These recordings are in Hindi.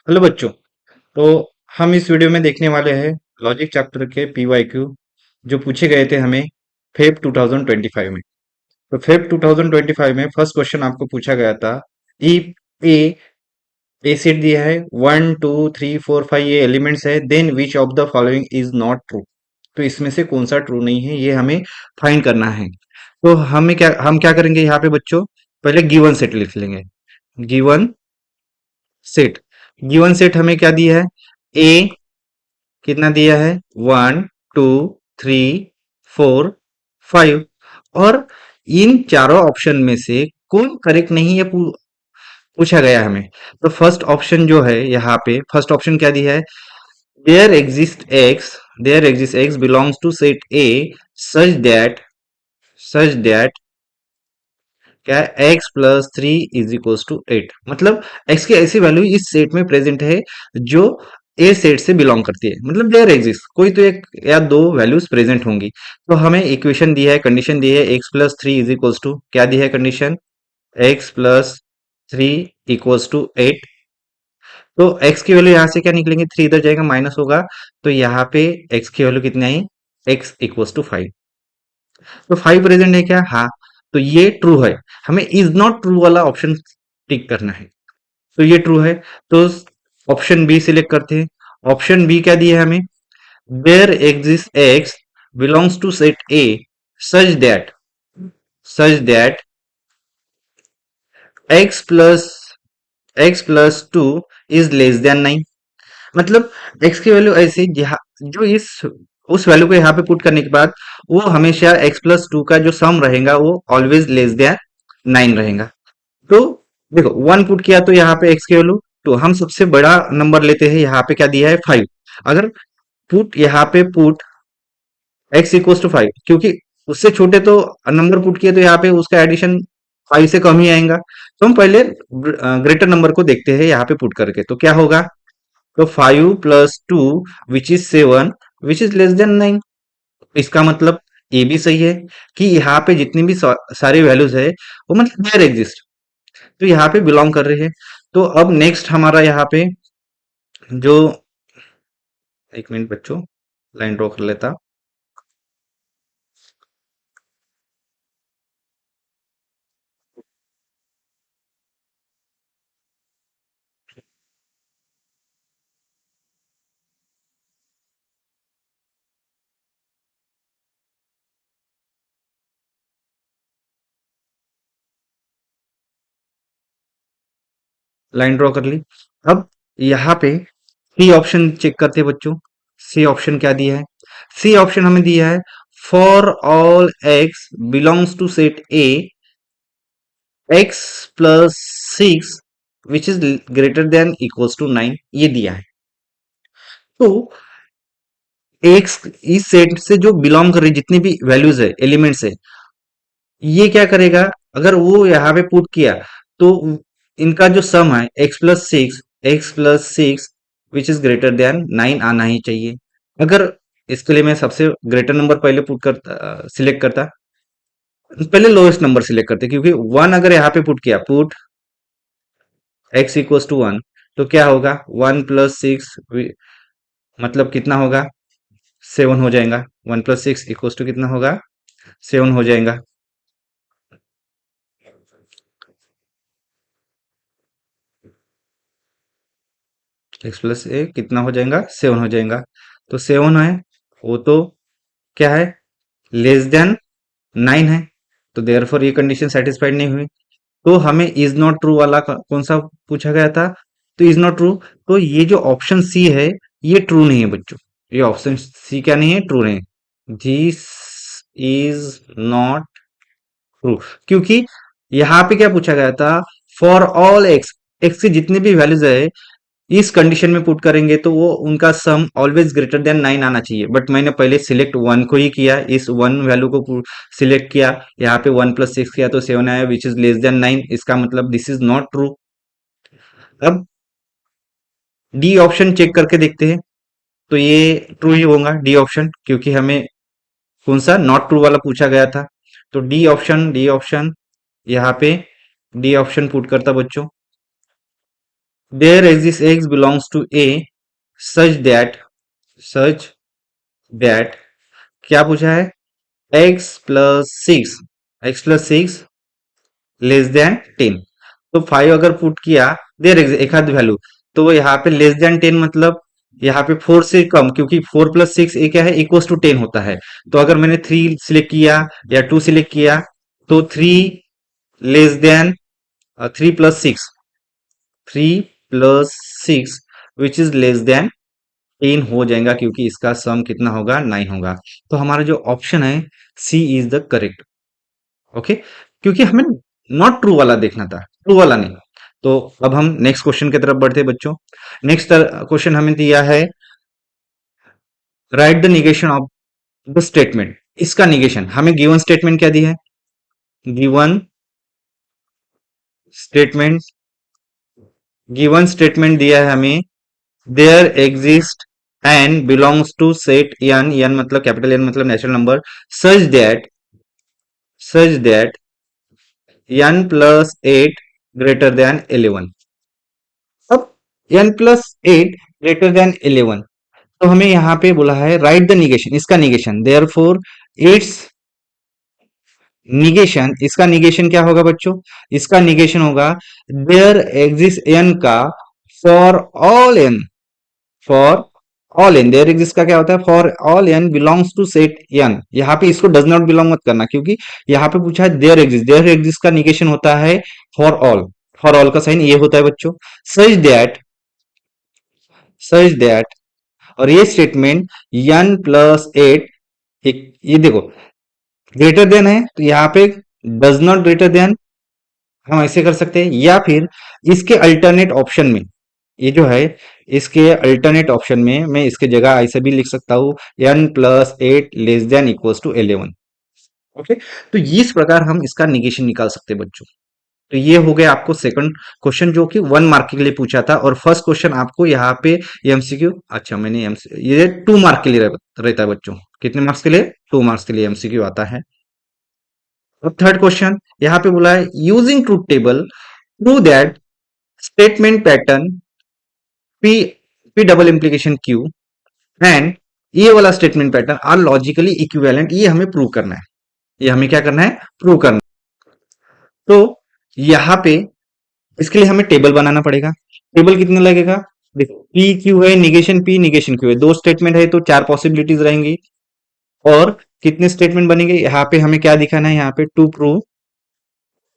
हेलो बच्चों। तो हम इस वीडियो में देखने वाले हैं लॉजिक चैप्टर के पीवाईक्यू जो पूछे गए थे हमें फेब 2025 में। तो फेब 2025 में फर्स्ट क्वेश्चन आपको पूछा गया था। ई ए ए सेट दिया है 1 2 3 4 5 ये एलिमेंट्स है, then which of the following is not true. तो इसमें से कौन सा ट्रू नहीं है ये हमें फाइंड करना है। तो हम क्या करेंगे यहाँ पे बच्चों, पहले गिवन सेट लिख लेंगे। गिवन सेट गिवन सेट हमें क्या दिया है, ए कितना दिया है 1 2 3 4 5, और इन चारों ऑप्शन में से कौन करेक्ट नहीं है पूछा गया हमें। तो फर्स्ट ऑप्शन जो है यहाँ पे फर्स्ट ऑप्शन क्या दिया है, there exist x there exist x belongs to set A such that such that क्या x+3 = 8। मतलब x की ऐसी वैल्यू इस सेट में प्रेजेंट है जो ए सेट से बिलोंग करती है। मतलब देयर एग्जिस्ट कोई तो एक या दो वैल्यूज प्रेजेंट होंगी। तो हमें इक्वेशन दी है, कंडीशन दी है x+3 क्या दी है कंडीशन, x+3 = 8। तो x की वैल्यू यहाँ से क्या निकलेंगे, 3 इधर जाएगा माइनस होगा। तो यहाँ पे x की वैल्यू कितनी आई, x = 5। तो 5 प्रेजेंट है क्या, हाँ। तो ये ट्रू है। हमें इज नॉट ट्रू वाला ऑप्शन टिक करना है। तो ये ट्रू है। तो ऑप्शन बी सिलेक्ट करते हैं। ऑप्शन बी क्या दिया है हमें, there exist x belongs to set A such that such that x plus x+2 > 9। मतलब x की वैल्यू ऐसे जो इस उस वैल्यू को यहाँ पे पुट करने के बाद वो हमेशा x+2 का जो सम रहेगा वो ऑलवेज <9 रहेगा। तो देखो 1 पुट किया तो यहाँ पे x की वैल्यू 2, हम सबसे बड़ा नंबर लेते हैं, यहाँ पे क्या दिया है 5। अगर यहाँ पे पुट x = 5, क्योंकि उससे छोटे तो नंबर पुट किए तो यहाँ पे उसका एडिशन 5 से कम ही आएगा। तो हम पहले ग्रेटर नंबर को देखते हैं यहाँ पे पुट करके, तो क्या होगा। तो 5 + 2 विच इज 7 विच इज <9। इसका मतलब ये भी सही है कि यहाँ पे जितनी भी सारी वैल्यूज है वो मतलब देयर एग्जिस्ट, तो यहाँ पे बिलोंग कर रहे हैं। तो अब नेक्स्ट हमारा यहाँ पे जो, एक मिनट बच्चों, लाइन ड्रॉ कर लेता। लाइन ड्रॉ कर ली। अब यहाँ पे सी ऑप्शन चेक करते हैं बच्चों। सी ऑप्शन क्या दिया है, सी ऑप्शन हमें दिया है for all x belongs to set A x+6 which is < 9 ये दिया है। तो एक्स इस सेट से जो बिलोंग कर रही जितनी भी वैल्यूज है, एलिमेंट्स है, ये क्या करेगा, अगर वो यहाँ पे पुट किया तो इनका जो सम है x+6 विच इज < 9 आना ही चाहिए। अगर इसके लिए मैं सबसे ग्रेटर नंबर पहले पुट करता, सिलेक्ट करता, पहले लोएस्ट नंबर सिलेक्ट करते, क्योंकि 1 अगर यहाँ पे पुट किया, पुट x = 1, तो क्या होगा 1+6 मतलब कितना होगा 7 हो जाएगा। 1+6 = कितना होगा 7 हो जाएगा। x+a कितना हो जाएगा 7 हो जाएगा। तो 7 है, वो तो क्या है <9 है। तो देयरफॉर ये कंडीशन सेटिस्फाइड नहीं हुई। तो हमें इज नॉट ट्रू वाला कौन सा पूछा गया था, तो इज नॉट ट्रू। तो ये जो ऑप्शन सी है ये ट्रू नहीं है बच्चों। ये ऑप्शन सी क्या नहीं है, ट्रू नहीं है। दिस इज नॉट ट्रू, क्योंकि यहाँ पे क्या पूछा गया था, फॉर ऑल एक्स, एक्स की जितनी भी वैल्यूज है इस कंडीशन में पुट करेंगे तो वो उनका सम ऑलवेज <9 आना चाहिए। बट मैंने पहले सिलेक्ट 1 को ही किया, इस 1 वैल्यू को सिलेक्ट किया, यहाँ पे 1+6 किया तो 7 आया विच इज <9। इसका मतलब दिस इज नॉट ट्रू। अब डी ऑप्शन चेक करके देखते हैं। तो ये ट्रू ही होगा डी ऑप्शन, क्योंकि हमें कौन सा नॉट ट्रू वाला पूछा गया था। तो डी ऑप्शन यहाँ पे डी ऑप्शन पुट करता बच्चों। There exist x belongs to A such that such that क्या पूछा है? x+6 less than 10। तो 5 अगर पुट किया, देर एक आध वैल्यू, तो यहाँ पे लेस देन 10 मतलब यहाँ पे 4 से कम, क्योंकि 4+6 ये क्या है, इक्वल्स टू 10 होता है। तो अगर मैंने 3 सिलेक्ट किया या 2 सिलेक्ट किया, तो 3 plus 6 which is less than 10 हो जाएगा, क्योंकि इसका सम कितना होगा, 9 होगा। तो हमारा जो ऑप्शन है, सी इज द करेक्ट। ओके, क्योंकि हमें नॉट ट्रू वाला देखना था, ट्रू वाला नहीं। तो अब हम नेक्स्ट क्वेश्चन की तरफ बढ़ते हैं बच्चों। नेक्स्ट क्वेश्चन हमें दिया है, right the negation of the statement. इसका निगेशन हमें गिवन स्टेटमेंट क्या दी है? गिवन स्टेटमेंट गिवन स्टेटमेंट दिया है हमें, there exist n belongs to set N, N मतलब कैपिटल एन मतलब natural number, such that such that n+8 greater than 11। अब n+8 ग्रेटर देन 11, तो हमें यहां पे बोला है राइट द निगेशन, इसका negation, therefore its negation, इसका निगेशन क्या होगा बच्चों? इसका निगेशन होगा देयर एग्जिस्ट एन का for all n, for all n, there exist का क्या होता है? For all n belongs to set N. यहाँ पे इसको डज नॉट बिलोंग मत करना, क्योंकि यहाँ पे पूछा है देयर एग्जिस्ट का निगेशन होता है फॉर ऑल। फॉर ऑल का साइन ये होता है बच्चों। सच दैट सच दैट और ये स्टेटमेंट n+8, एक ये देखो ग्रेटर देन है, तो यहाँ पे डज नॉट ग्रेटर देन हम ऐसे कर सकते हैं, या फिर इसके अल्टरनेट ऑप्शन में, ये जो है इसके अल्टरनेट ऑप्शन में मैं इसके जगह ऐसे भी लिख सकता हूँ, n+8 less than equals to 11। Okay, तो इस प्रकार हम इसका निगेशन निकाल सकते हैं बच्चों। तो ये हो गया आपको सेकंड क्वेश्चन, जो कि 1 मार्क के लिए पूछा था, और फर्स्ट क्वेश्चन आपको यहाँ पे एमसीक्यू, अच्छा मैंने ये 2 मार्क के लिए रहता है बच्चों। कितने मार्क्स के लिए? 2 मार्क्स के लिए एमसीक्यू आता है। अब थर्ड क्वेश्चन यहाँ पे बोला है, using truth table prove that statement pattern p p double implication q and ये वाला statement pattern are logically equivalent. ये हमें प्रूव करना है, ये हमें क्या करना है? प्रूव करना है। तो यहाँ पे इसके लिए हमें टेबल बनाना पड़ेगा। टेबल कितने लगेगा? देखो, पी क्यू है, निगेशन क्यू है, दो स्टेटमेंट है तो 4 पॉसिबिलिटीज रहेंगी। और कितने स्टेटमेंट बनेंगे? यहाँ पे हमें क्या दिखाना है? यहाँ पे टू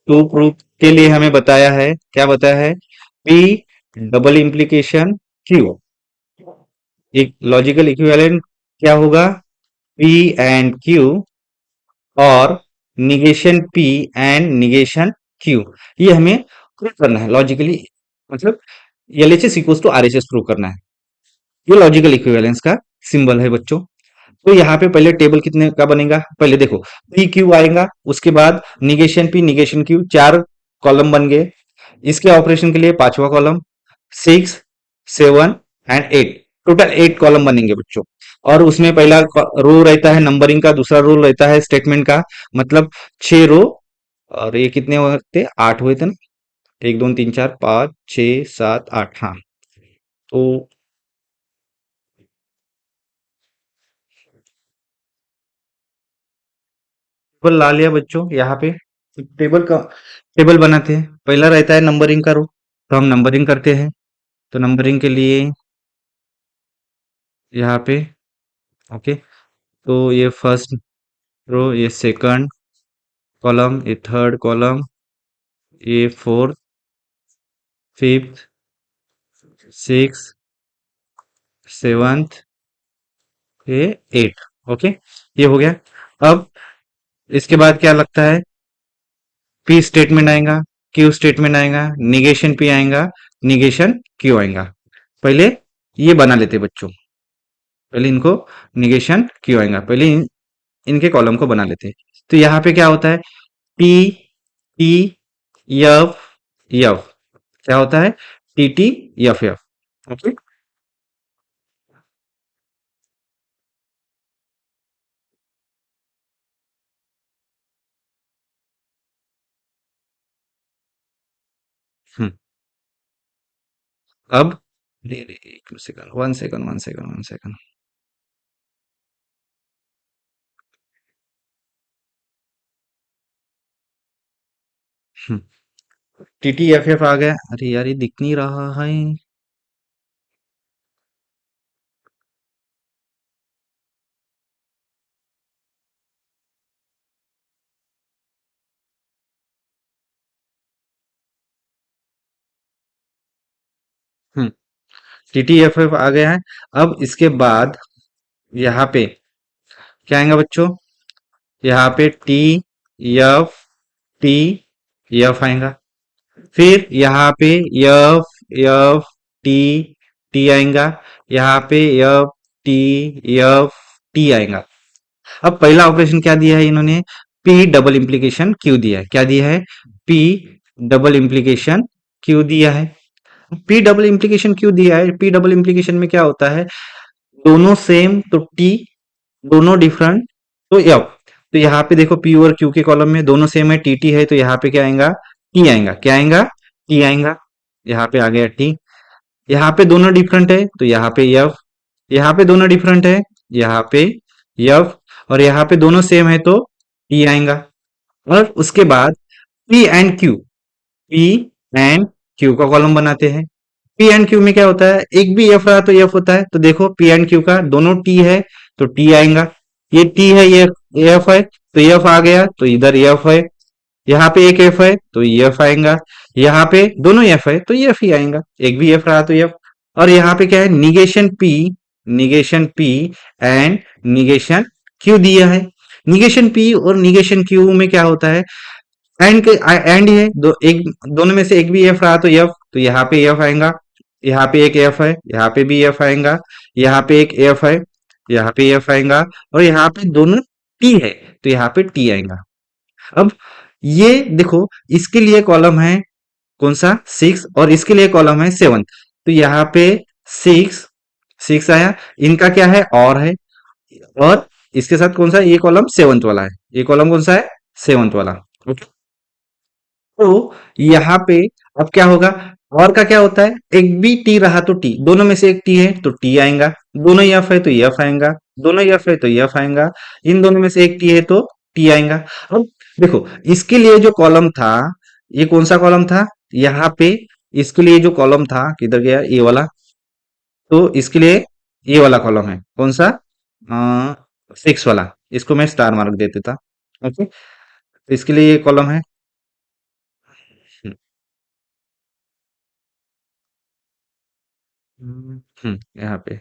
प्रूफ के लिए हमें बताया है, क्या बताया है? पी डबल इम्प्लीकेशन क्यू, एक लॉजिकल इक्विवेलेंट क्या होगा? पी एंड क्यू, और negation P and negation Q. ये हमें प्रूव करना है लॉजिकली, मतलब LHS equals to RHS prove करना है। ये लॉजिकल इक्विवेलेंस का सिंबल है बच्चों। तो यहाँ पे पहले टेबल कितने का बनेगा? पहले देखो, पी क्यू आएगा, उसके बाद negation P negation Q, 4 column बन गए। इसके ऑपरेशन के लिए पांचवा कॉलम, 6, 7 एंड 8, टोटल 8 कॉलम बनेंगे बच्चों। और उसमें पहला रो रहता है नंबरिंग का, दूसरा रो रहता है स्टेटमेंट का, मतलब 6 रो। और ये कितने हुए थे? 8 हुए थे ना? 1 2 3 4 5 6 7 8, हाँ। तो टेबल ला लिया बच्चों यहाँ पे। टेबल का टेबल बनाते हैं। पहला रहता है नंबरिंग का रो, तो हम नंबरिंग करते हैं। तो नंबरिंग के लिए यहाँ पे, ओके, तो ये फर्स्ट रो, ये सेकंड कॉलम, ये थर्ड कॉलम, ये फोर्थ, फिफ्थ, सिक्स, सेवंथ, ये एट। ओके, ये हो गया। अब इसके बाद क्या लगता है? पी स्टेटमेंट आएगा, क्यू स्टेटमेंट आएगा, निगेशन पी आएगा, निगेशन क्यू आएगा। पहले ये बना लेते बच्चों, पहले इनको निगेशन क्यू आएगा, पहले इनके कॉलम को बना लेते हैं। तो यहाँ पे क्या होता है? टी टी यफ यफ, क्या होता है? T T F F. Okay, अब एक second, one second, one second, one second. T T F F आ गया। अरे यार ये दिख नहीं रहा है। टी टी एफ एफ आ गया है। अब इसके बाद यहाँ पे क्या आएगा बच्चों? यहाँ पे टी एफ टी एफ आएगा। फिर यहाँ पे एफ एफ टी टी आएगा। यहाँ पे एफ टी एफ टी आएगा। अब पहला ऑपरेशन क्या दिया है इन्होंने? पी डबल इम्प्लीकेशन क्यू दिया है। क्या दिया है? पी डबल इम्प्लीकेशन क्यू दिया है। पी डबल इम्प्लीकेशन क्यू दिया है। पी डबल इम्प्लीकेशन में क्या होता है? दोनों सेम तो टी, दोनों डिफरेंट तो एफ। तो यहाँ पे देखो पी और क्यू के कॉलम में दोनों सेम है, टी टी है, तो यहाँ पे क्या आएगा? टी आएगा। क्या आएगा? टी आएगा। यहाँ पे आ गया टी। यहाँ पे दोनों डिफरेंट है तो यहाँ पे एफ। यहाँ पे दोनों डिफरेंट है, यहाँ पे एफ। और यहाँ पे दोनों सेम है तो टी आएगा। और उसके बाद P and Q, P and Q का कॉलम बनाते हैं। पी एंड क्यू में क्या होता है? एक भी एफ रहा तो एफ होता है। तो देखो पी एंड क्यू का दोनों टी है तो टी आएगा। ये टी है, ये एफ है, तो एफ आ गया तो इधर एफ है। यहाँ पे एक एफ है तो एफ आएगा। यहाँ पे दोनों एफ है तो एफ ही आएगा। एक भी एफ रहा तो एफ। और यहाँ पे क्या है? Negation P, negation P and negation Q दिया है। निगेशन पी और निगेशन क्यू में क्या होता है? एंड के एंड है दो, एक दोनों में से एक भी एफ रहा तो एफ, तो यहाँ पे एफ आएगा। यहाँ पे एक एफ है, यहाँ पे भी एफ आएगा। यहाँ पे एक एफ है, यहाँ पे एफ आएगा। और यहाँ पे दोनों टी है तो यहाँ पे टी आएगा। अब ये देखो, इसके लिए कॉलम है कौन सा? 6। और इसके लिए कॉलम है 7। तो यहाँ पे 6, 6 आया। इनका क्या है? और है। और इसके साथ कौन सा? ये कॉलम सेवंथ वाला है। ये कॉलम कौन सा है? सेवंथ वाला। ओके। तो यहाँ पे अब क्या होगा? और का क्या होता है? एक भी टी रहा तो टी, दोनों में से एक टी है तो टी आएगा। दोनों एफ है तो एफ आएगा। दोनों एफ है तो एफ आएगा। इन दोनों में से एक टी है तो टी आएगा। अब देखो, इसके लिए जो कॉलम था, ये कौन सा कॉलम था? यहाँ पे इसके लिए जो कॉलम था किधर गया? ये वाला। तो इसके लिए ये वाला कॉलम है कौन सा? 6 वाला। इसको मैं स्टार मार्क दे देता। ओके। तो इसके लिए ये कॉलम है। यहाँ पे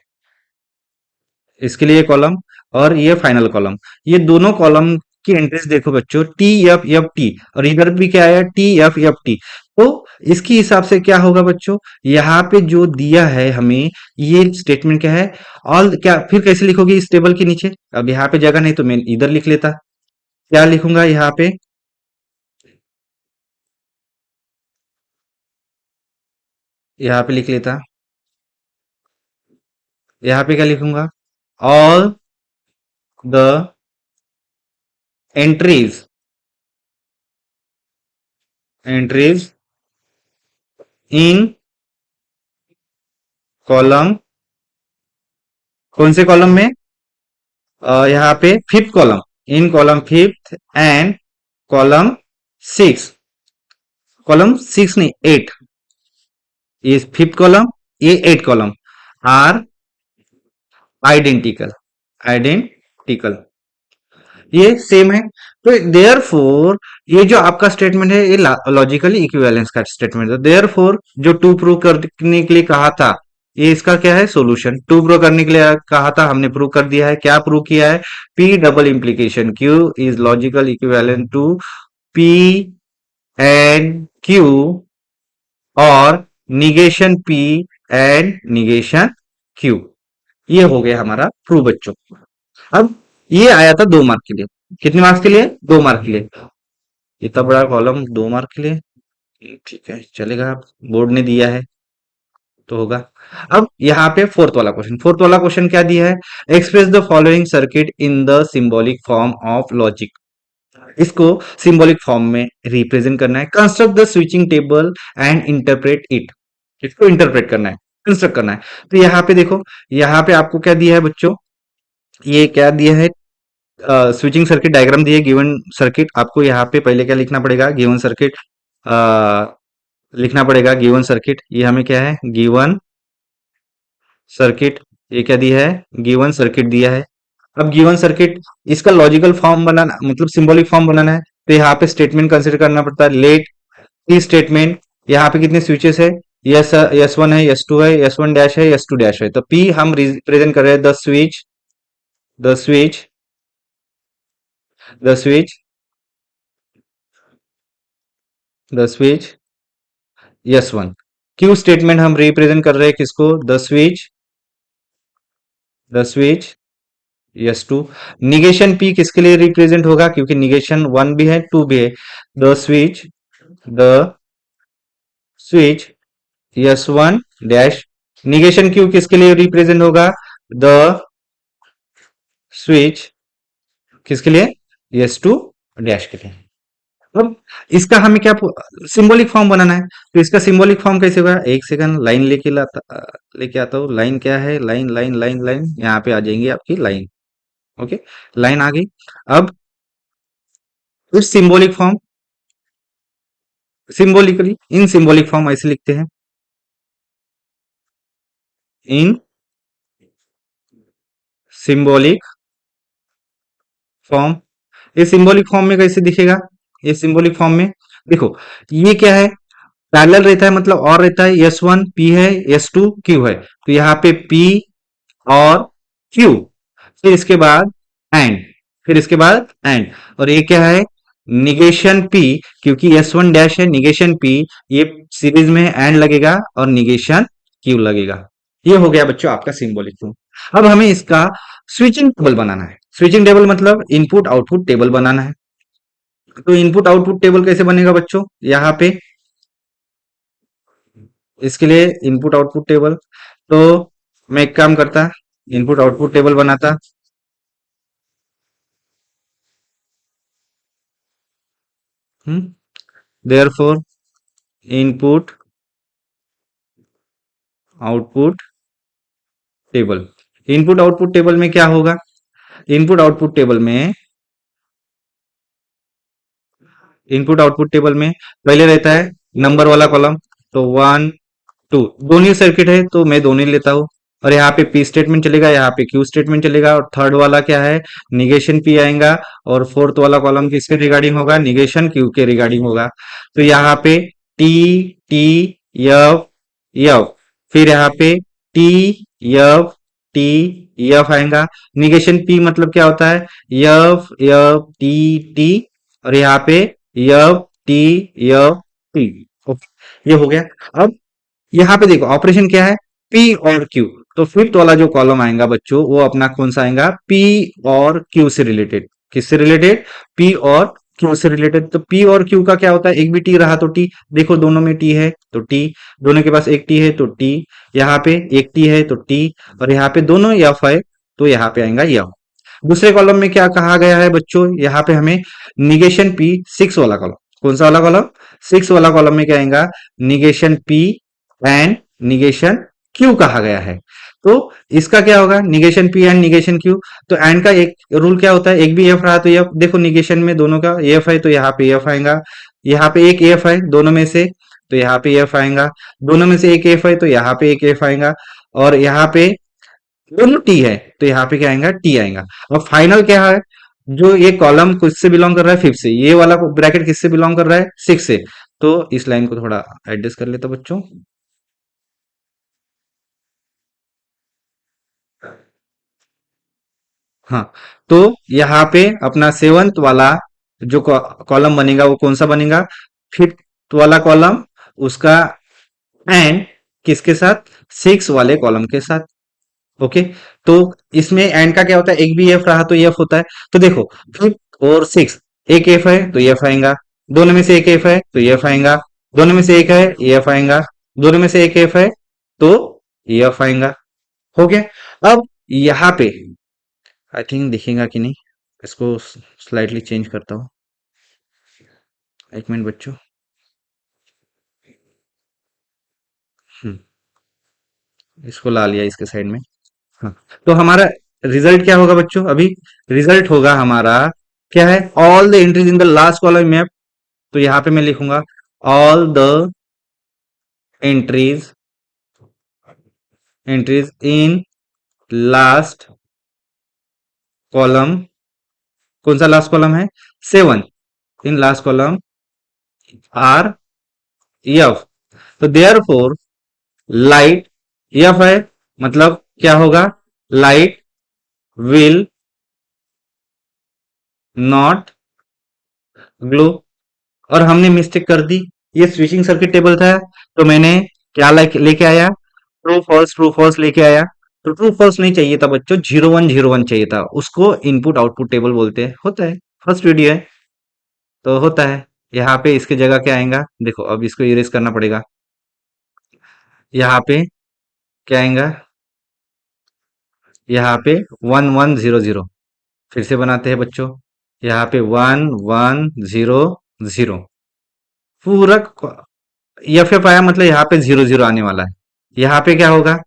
इसके लिए कॉलम और ये फाइनल कॉलम। ये दोनों कॉलम की एंट्रीज देखो बच्चों, टी एफ एफ टी। और इधर भी क्या आया? T F F T. तो इसके हिसाब से क्या होगा बच्चों? यहाँ पे जो दिया है हमें, ये स्टेटमेंट क्या है? ऑल क्या, फिर कैसे लिखोगे इस टेबल के नीचे? अब यहाँ पे जगह नहीं तो मैं इधर लिख लेता। क्या लिखूंगा यहाँ पे? यहाँ पे लिख लेता। यहाँ पे क्या लिखूंगा? All the entries, entries in column, कौन से कॉलम में? यहाँ पे fifth column, in column fifth and column 6। Column 6 नहीं, 8। ये फिफ्थ कॉलम, ये 8 कॉलम आर आइडेंटिकल, आइडेंटिकल, ये सेम है। तो देयर फोर, ये जो आपका स्टेटमेंट है ये लॉजिकली इक्विवेलेंस का स्टेटमेंट है। देयर फोर जो टू प्रूव करने के लिए कहा था, ये इसका क्या है? सॉल्यूशन। टू प्रूव करने के लिए कहा था, हमने प्रूव कर दिया है। क्या प्रूव किया है? P double implication Q is logical equivalent to P and Q और negation P and negation Q. ये हो गया हमारा प्रूव बच्चों। अब ये आया था 2 मार्क के लिए। कितने मार्क्स के लिए? 2 मार्क के लिए। इतना बड़ा कॉलम 2 मार्क के लिए, ठीक है चलेगा। बोर्ड ने दिया है तो होगा। अब यहाँ पे फोर्थ वाला क्वेश्चन, फोर्थ वाला क्वेश्चन क्या दिया है? Express the following circuit in the symbolic form of logic. इसको सिंबॉलिक फॉर्म में रिप्रेजेंट करना है। Construct the switching table and interpret it. इसको इंटरप्रेट करना है, कंस्ट्रक्ट करना है। तो यहाँ पे देखो, यहाँ पे आपको क्या दिया है बच्चों, ये क्या दिया है, स्विचिंग सर्किट डायग्राम दिए, गिवन सर्किट। आपको यहाँ पे पहले क्या लिखना पड़ेगा, गिवन सर्किट लिखना पड़ेगा। गिवन सर्किट, ये हमें क्या है, गिवन सर्किट, ये क्या दिया है, गिवन सर्किट दिया है। अब गिवन सर्किट, इसका लॉजिकल फॉर्म बनाना, मतलब सिंबॉलिक फॉर्म बनाना है, तो यहाँ पे स्टेटमेंट कंसिडर करना पड़ता है। लेट ई स्टेटमेंट, यहाँ पे कितने स्विचेस है, यस यस वन है, यस टू है, यस वन डैश है, यस टू डैश है। तो पी हम रिप्रेजेंट कर रहे हैं the switch the switch the switch S one. Q statement हम रिप्रेजेंट कर रहे हैं किसको, the switch S two. Negation p किसके लिए रिप्रेजेंट होगा, क्योंकि निगेशन वन भी है टू भी है। The switch S one dash. Negation Q किसके लिए रिप्रेजेंट होगा, द स्विच किसके लिए, यस टू डैश के लिए। अब इसका हमें क्या सिंबॉलिक फॉर्म बनाना है, तो इसका सिंबॉलिक फॉर्म कैसे होगा, एक सेकंड लाइन लेके आता हूँ। लाइन क्या है, लाइन लाइन लाइन लाइन, यहाँ पे आ जाएंगी आपकी लाइन। ओके, लाइन आ गई। अब इस सिंबॉलिक फॉर्म, सिंबॉलिकली इन सिंबॉलिक फॉर्म ऐसे लिखते हैं, इन सिंबॉलिक फॉर्म। ये सिंबॉलिक फॉर्म में कैसे दिखेगा, ये सिंबॉलिक फॉर्म में देखो, ये क्या है, पैरेलल रहता है, मतलब और रहता है, यस वन पी है, यस टू क्यू है, तो यहाँ पे पी और क्यू, फिर इसके बाद एंड, फिर इसके बाद एंड, और ये क्या है, निगेशन पी, क्योंकि एस वन डैश है, निगेशन पी, ये सीरीज में एंड लगेगा और निगेशन क्यू लगेगा। ये हो गया बच्चों आपका सिंबॉलिक टू। अब हमें इसका स्विचिंग टेबल बनाना है। स्विचिंग टेबल मतलब इनपुट आउटपुट टेबल बनाना है। तो इनपुट आउटपुट टेबल कैसे बनेगा बच्चों, यहाँ पे इसके लिए इनपुट आउटपुट टेबल, तो मैं एक काम करता, इनपुट आउटपुट टेबल बनाता। Therefore input output table, input output table में क्या होगा, इनपुट आउटपुट टेबल में, इनपुट आउटपुट टेबल में पहले रहता है नंबर वाला कॉलम, तो वन टू, दोनों सर्किट है तो मैं दोनों ही लेता हूँ। और यहाँ पे पी स्टेटमेंट चलेगा, यहाँ पे क्यू स्टेटमेंट चलेगा, और थर्ड वाला क्या है, निगेशन पी आएगा, और फोर्थ वाला कॉलम किसके रिगार्डिंग होगा, निगेशन क्यू के रिगार्डिंग होगा। तो यहाँ पे टी टी यफ यफ, फिर यहाँ पे टी यफ टी यफ आएगा। निगेशन पी मतलब क्या होता है, यफ यफ टी टी, और यहाँ पे F T F T. Okay, ये हो गया। अब यहाँ पे देखो ऑपरेशन क्या है, पी और क्यू, तो फिफ्थ वाला जो कॉलम आएगा बच्चों, वो अपना कौन सा आएगा, पी और क्यू से रिलेटेड। किससे रिलेटेड, पी और क्यू से रिलेटेड। तो पी और क्यू का क्या होता है, एक भी टी रहा तो टी, देखो दोनों में टी है तो टी, दोनों के पास एक टी है तो टी, यहाँ पे एक टी है तो टी, और यहाँ पे दोनों यफ है तो यहाँ पे आएगा यफ। दूसरे कॉलम में क्या कहा गया है बच्चों, यहाँ पे हमें निगेशन पी, सिक्स वाला कॉलम, कौन सा वाला कॉलम, सिक्स वाला कॉलम में क्या आएगा, negation P and negation Q कहा गया है। तो इसका क्या होगा, negation P and negation Q. तो एंड का एक रूल क्या होता है, एक भी एफ रहा तो एफ, देखो निगेशन में दोनों का एफ है तो यहाँ पे एफ आएगा, यहाँ पे एक एफ है दोनों में से तो यहाँ पे एफ आएगा, दोनों में से एक एफ है तो यहाँ पे एक एफ आएगा, और यहाँ पे दोनों टी है तो यहाँ पे क्या आएगा, टी आएगा। और फाइनल क्या है, जो ये कॉलम किससे बिलोंग कर रहा है, फिफ्थ से, ये वाला ब्रैकेट किससे बिलोंग कर रहा है, सिक्स से। तो इस लाइन को थोड़ा एडजस्ट कर लेता बच्चों। हाँ, तो यहाँ पे अपना सेवंथ वाला जो कॉलम बनेगा वो कौन सा बनेगा, फिफ्थ वाला कॉलम, उसका एंड किसके साथ, सिक्स वाले कॉलम के साथ। ओके, तो इसमें एंड का क्या होता है, एक भी एफ रहा तो एफ होता है। तो देखो फिफ्थ और सिक्स, एक एफ है तो एफ आएगा, दोनों में से एक एफ है तो एफ आएगा, दोनों में से एक है एफ आएगा, दोनों में से एक एफ है तो एफ आएगा। हो गया। अब यहाँ पे आई थिंक दिखेगा कि नहीं, इसको स्लाइटली चेंज करता हूँ, एक मिनट बच्चों। हम्म, इसको ला लिया इसके साइड में। हाँ, तो हमारा रिजल्ट क्या होगा बच्चों? अभी रिजल्ट होगा हमारा, क्या है, all the entries in the last column map. तो यहाँ पे मैं लिखूंगा all the entries entries in last column. कौन सा लास्ट कॉलम है? 7। In last column R F. तो देयर फोर लाइट, एफ है, मतलब क्या होगा? Light will not glow. और हमने मिस्टेक कर दी, ये स्विचिंग सर्किट टेबल था, तो मैंने क्या लेके आया? ट्रू फॉल्स लेके आया। तो ट्रू फॉल्स नहीं चाहिए था बच्चों, 0101 चाहिए था, उसको इनपुट आउटपुट टेबल बोलते हैं, होता है, फर्स्ट वीडियो है तो होता है। यहाँ पे इसके जगह क्या आएगा? देखो अब इसको इरेज करना पड़ेगा। यहाँ पे क्या आएगा? यहाँ पे 1100। फिर से बनाते हैं बच्चों, यहाँ पे 1100। पूरा एफ आया, मतलब यहाँ पे 00 आने वाला है। यहाँ पे क्या होगा?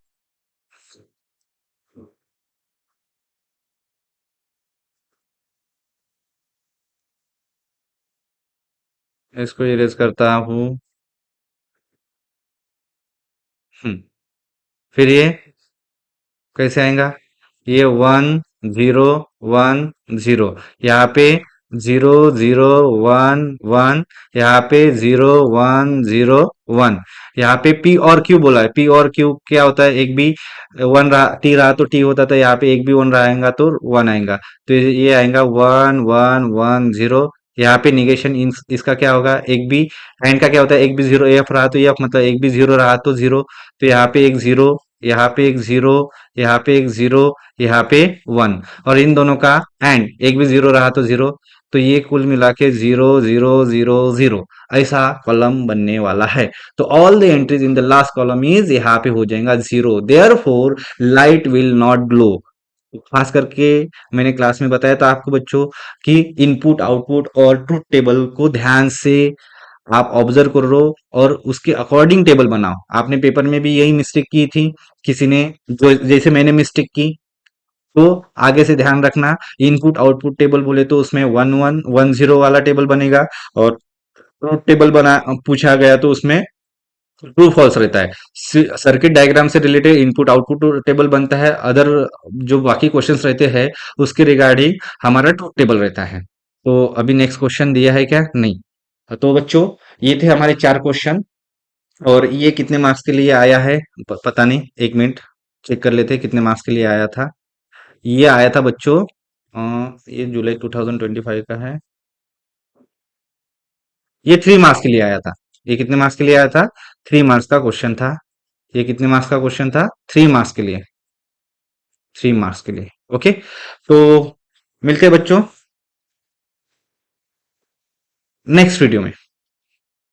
इसको इरेज करता हूँ। हम्म, फिर ये कैसे आएगा? ये 1010, यहाँ पे 0011, यहाँ पे 0101। यहाँ पे पी और क्यू बोला है, पी और क्यू क्या होता है? एक भी वन रहा, टी रहा तो टी होता था, यहाँ पे एक भी वन रहेगा तो वन आएगा। तो ये आएगा 1110। यहाँ पे निगेशन इसका क्या होगा? एक भी, एंड का क्या होता है? एक भी जीरो, एफ रहा तो एफ, मतलब एक भी जीरो रहा तो जीरो। तो यहाँ पे एक जीरो, यहाँ पे एक जीरो, यहाँ पे एक जीरो, यहाँ पे वन। और इन दोनों का एंड, एक भी जीरो रहा तो जीरो। तो ये कुल मिला के 0000, ऐसा कॉलम बनने वाला है। तो all the entries in the last column is, यहाँ पे हो जाएगा zero, therefore light will not glow. खास करके मैंने क्लास में बताया था आपको बच्चों कि इनपुट आउटपुट और ट्रुथ टेबल को ध्यान से आप ऑब्जर्व करो और उसके अकॉर्डिंग टेबल बनाओ। आपने पेपर में भी यही मिस्टेक की थी, किसी ने, जो जैसे मैंने मिस्टेक की। तो आगे से ध्यान रखना, इनपुट आउटपुट टेबल बोले तो उसमें 1110 वाला टेबल बनेगा, और ट्रुथ टेबल बना पूछा गया तो उसमें ट्रू फॉल्स रहता है। सर्किट डायग्राम से रिलेटेड इनपुट आउटपुट टेबल बनता है, अदर जो बाकी क्वेश्चंस रहते हैं उसके रिगार्डिंग हमारा ट्रूथ टेबल रहता है। तो अभी नेक्स्ट क्वेश्चन दिया है क्या? नहीं। तो बच्चों, ये थे हमारे 4 क्वेश्चन, और ये कितने मार्क्स के लिए आया है पता नहीं, 1 मिनट चेक कर लेते हैं कितने मार्क्स के लिए आया था। ये आया था बच्चों, ये जुलाई 2025 का है। ये 3 मार्क्स के लिए आया था। ये कितने मार्क्स के लिए आया था? 3 मार्क्स का क्वेश्चन था। ये कितने मार्क्स का क्वेश्चन था? 3 मार्क्स के लिए। 3 मार्क्स के लिए। ओके, तो मिलते हैं बच्चों नेक्स्ट वीडियो में।